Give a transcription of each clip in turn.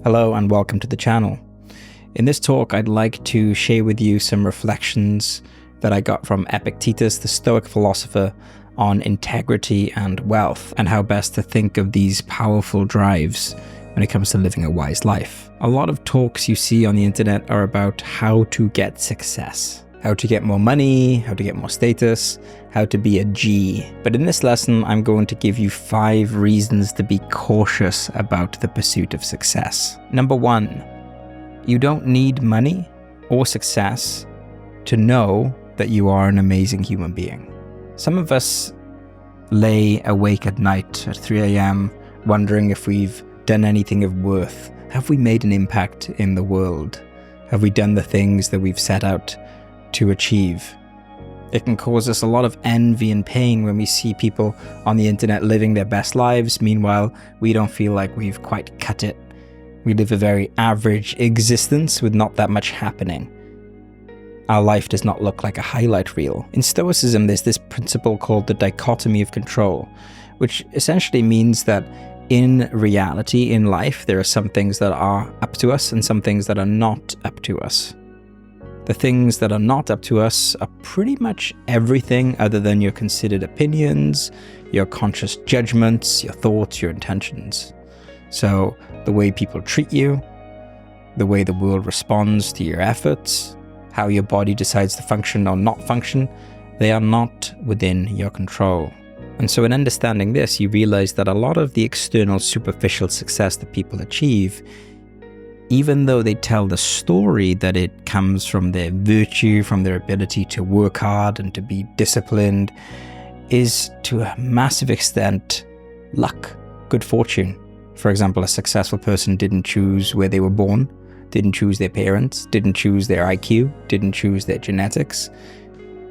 Hello and welcome to the channel. In this talk, I'd like to share with you some reflections that I got from Epictetus, the Stoic philosopher, on integrity and wealth, and how best to think of these powerful drives when it comes to living a wise life. A lot of talks you see on the internet are about how to get success, how to get more money, how to get more status, how to be a G. But in this lesson, I'm going to give you 5 reasons to be cautious about the pursuit of success. Number 1, you don't need money or success to know that you are an amazing human being. Some of us lay awake at night at 3 a.m. wondering if we've done anything of worth. Have we made an impact in the world? Have we done the things that we've set out to achieve? It can cause us a lot of envy and pain when we see people on the internet living their best lives. Meanwhile, we don't feel like we've quite cut it. We live a very average existence with not that much happening. Our life does not look like a highlight reel. In Stoicism, there's this principle called the dichotomy of control, which essentially means that in reality, in life, there are some things that are up to us and some things that are not up to us. The things that are not up to us are pretty much everything other than your considered opinions, your conscious judgments, your thoughts, your intentions. So the way people treat you, the way the world responds to your efforts, how your body decides to function or not function, they are not within your control. And so in understanding this, you realize that a lot of the external superficial success that people achieve, even though they tell the story that it comes from their virtue, from their ability to work hard and to be disciplined, is to a massive extent luck, good fortune. For example, a successful person didn't choose where they were born, didn't choose their parents, didn't choose their IQ, didn't choose their genetics,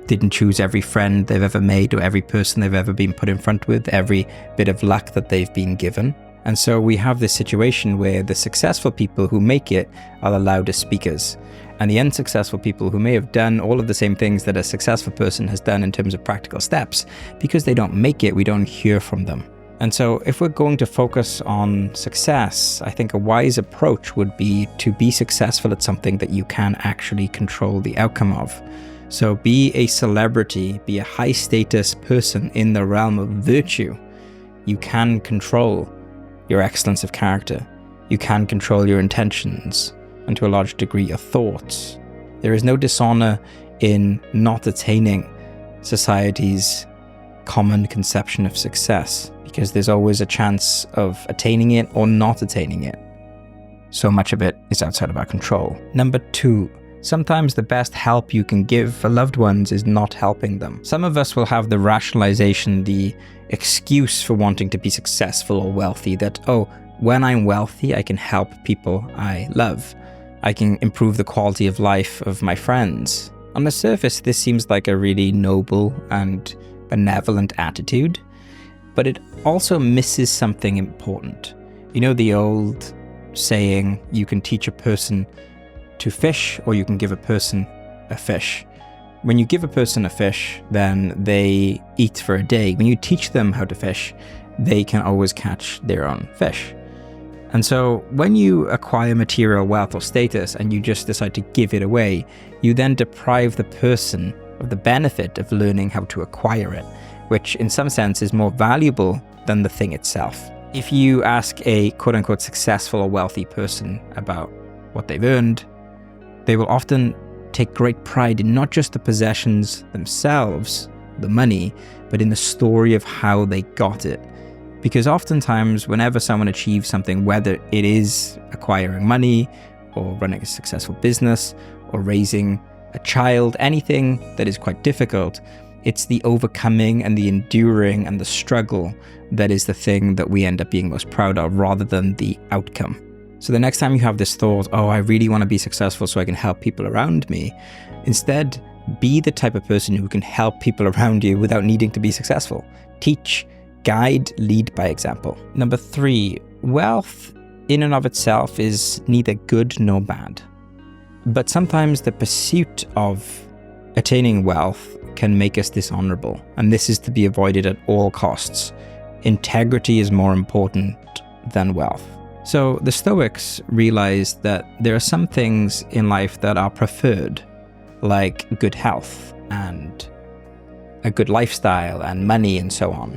didn't choose every friend they've ever made or every person they've ever been put in front with, every bit of luck that they've been given. And so we have this situation where the successful people who make it are the loudest speakers, and the unsuccessful people who may have done all of the same things that a successful person has done in terms of practical steps, because they don't make it, we don't hear from them. And so if we're going to focus on success, I think a wise approach would be to be successful at something that you can actually control the outcome of. So be a celebrity, be a high status person in the realm of virtue. You can control your excellence of character. You can control your intentions, and to a large degree your thoughts. There is no dishonor in not attaining society's common conception of success, because there's always a chance of attaining it or not attaining it. So much of it is outside of our control. Number 2, sometimes the best help you can give for loved ones is not helping them. Some of us will have the rationalization, the excuse for wanting to be successful or wealthy that, oh, when I'm wealthy, I can help people I love. I can improve the quality of life of my friends. On the surface, this seems like a really noble and benevolent attitude, but it also misses something important. You know the old saying, you can teach a person to fish or you can give a person a fish. When you give a person a fish, then they eat for a day. When you teach them how to fish, they can always catch their own fish. And so when you acquire material wealth or status and you just decide to give it away, you then deprive the person of the benefit of learning how to acquire it, which in some sense is more valuable than the thing itself. If you ask a quote-unquote successful or wealthy person about what they've earned, they will often take great pride in not just the possessions themselves, the money, but in the story of how they got it. Because oftentimes, whenever someone achieves something, whether it is acquiring money, or running a successful business, or raising a child, anything that is quite difficult, it's the overcoming and the enduring and the struggle that is the thing that we end up being most proud of, rather than the outcome. So the next time you have this thought, oh, I really want to be successful so I can help people around me, instead, be the type of person who can help people around you without needing to be successful. Teach, guide, lead by example. Number 3, wealth in and of itself is neither good nor bad. But sometimes the pursuit of attaining wealth can make us dishonorable, and this is to be avoided at all costs. Integrity is more important than wealth. So the Stoics realized that there are some things in life that are preferred, like good health and a good lifestyle and money and so on.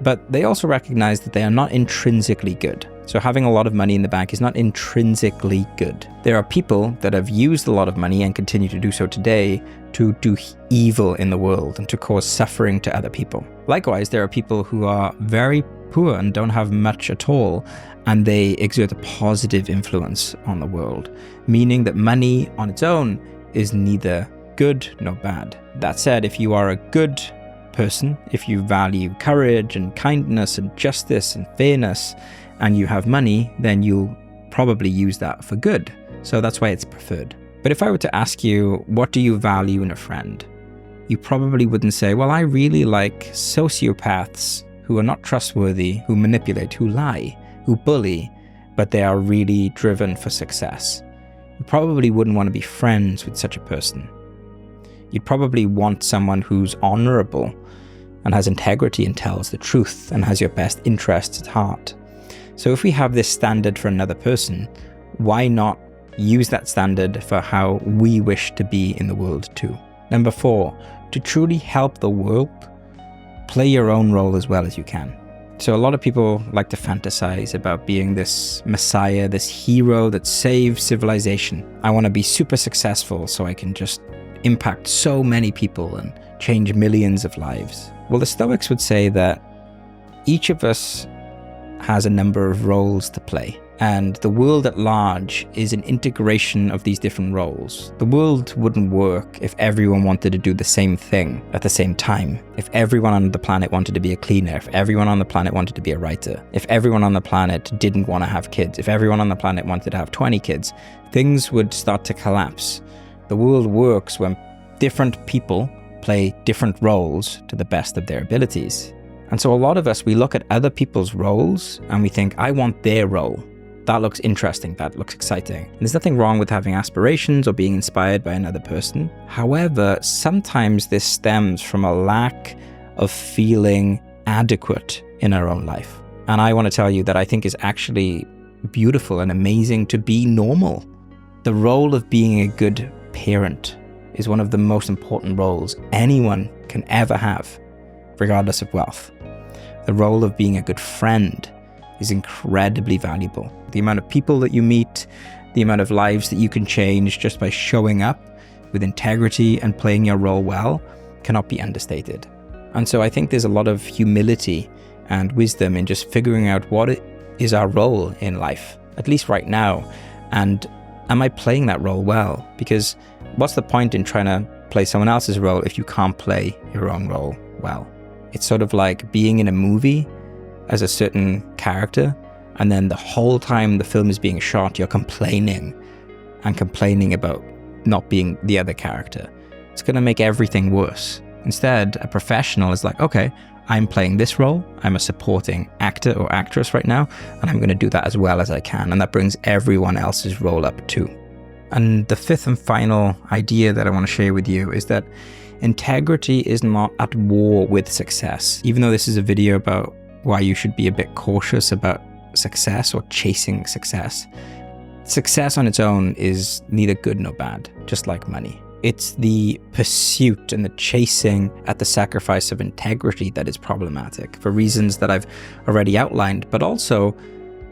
But they also recognize that they are not intrinsically good. So having a lot of money in the bank is not intrinsically good. There are people that have used a lot of money and continue to do so today to do evil in the world and to cause suffering to other people. Likewise, there are people who are very poor and don't have much at all, and they exert a positive influence on the world, meaning that money on its own is neither good nor bad. That said, if you are a good person, if you value courage and kindness and justice and fairness, and you have money, then you'll probably use that for good. So that's why it's preferred. But if I were to ask you, what do you value in a friend? You probably wouldn't say, well, I really like sociopaths who are not trustworthy, who manipulate, who lie, who bully, but they are really driven for success. You probably wouldn't want to be friends with such a person. You'd probably want someone who's honorable and has integrity and tells the truth and has your best interests at heart. So if we have this standard for another person, why not use that standard for how we wish to be in the world too? Number 4, to truly help the world, play your own role as well as you can. So a lot of people like to fantasize about being this messiah, this hero that saves civilization. I want to be super successful so I can just impact so many people and change millions of lives. Well, the Stoics would say that each of us has a number of roles to play, and the world at large is an integration of these different roles. The world wouldn't work if everyone wanted to do the same thing at the same time. If everyone on the planet wanted to be a cleaner, if everyone on the planet wanted to be a writer, if everyone on the planet didn't want to have kids, if everyone on the planet wanted to have 20 kids, things would start to collapse. The world works when different people play different roles to the best of their abilities. And so a lot of us, we look at other people's roles and we think, I want their role. That looks interesting, that looks exciting. And there's nothing wrong with having aspirations or being inspired by another person. However, sometimes this stems from a lack of feeling adequate in our own life. And I want to tell you that I think is actually beautiful and amazing to be normal. The role of being a good parent is one of the most important roles anyone can ever have, regardless of wealth. The role of being a good friend is incredibly valuable. The amount of people that you meet, the amount of lives that you can change just by showing up with integrity and playing your role well cannot be understated. And so I think there's a lot of humility and wisdom in just figuring out what is our role in life, at least right now. And am I playing that role well? Because what's the point in trying to play someone else's role if you can't play your own role well? It's sort of like being in a movie as a certain character, and then the whole time the film is being shot, you're complaining about not being the other character. It's going to make everything worse. Instead, a professional is like, okay, I'm playing this role. I'm a supporting actor or actress right now, and I'm going to do that as well as I can. And that brings everyone else's role up too. And the 5th and final idea that I want to share with you is that integrity is not at war with success. Even though this is a video about why you should be a bit cautious about success or chasing success, success on its own is neither good nor bad, just like money. It's the pursuit and the chasing at the sacrifice of integrity that is problematic for reasons that I've already outlined, but also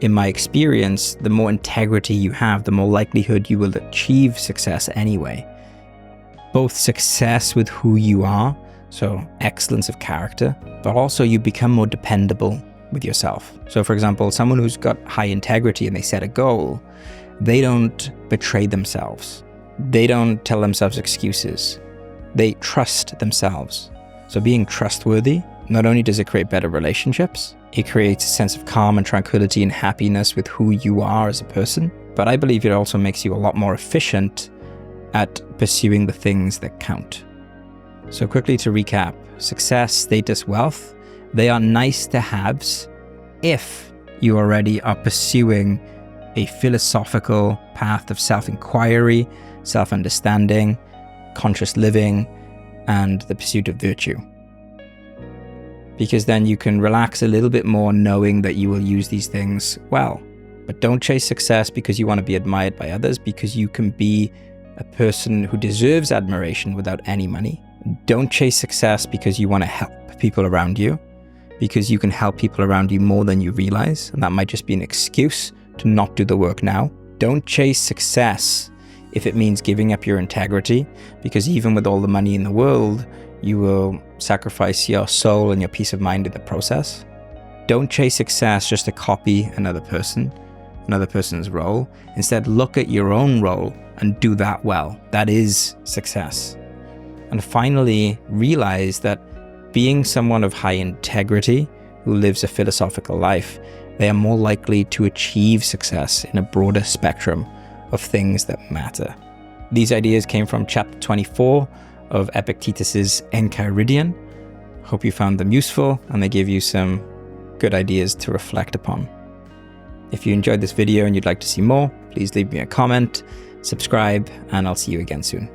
in my experience, the more integrity you have, the more likelihood you will achieve success anyway. Both success with who you are, so excellence of character, but also you become more dependable with yourself. So for example, someone who's got high integrity and they set a goal, they don't betray themselves. They don't tell themselves excuses. They trust themselves. So being trustworthy, not only does it create better relationships, it creates a sense of calm and tranquility and happiness with who you are as a person, but I believe it also makes you a lot more efficient at pursuing the things that count. So quickly to recap, success, status, wealth, they are nice to haves if you already are pursuing a philosophical path of self-inquiry, self-understanding, conscious living, and the pursuit of virtue. Because then you can relax a little bit more knowing that you will use these things well. But don't chase success because you want to be admired by others, because you can be a person who deserves admiration without any money. Don't chase success because you want to help people around you, because you can help people around you more than you realize, and that might just be an excuse to not do the work now. Don't chase success if it means giving up your integrity, because even with all the money in the world, you will sacrifice your soul and your peace of mind in the process. Don't chase success just to copy another person's role. Instead, look at your own role and do that well. That is success. And finally, realize that being someone of high integrity who lives a philosophical life, they are more likely to achieve success in a broader spectrum of things that matter. These ideas came from chapter 24 of Epictetus's Enchiridion. Hope you found them useful and they give you some good ideas to reflect upon. If you enjoyed this video and you'd like to see more, please leave me a comment, subscribe, and I'll see you again soon.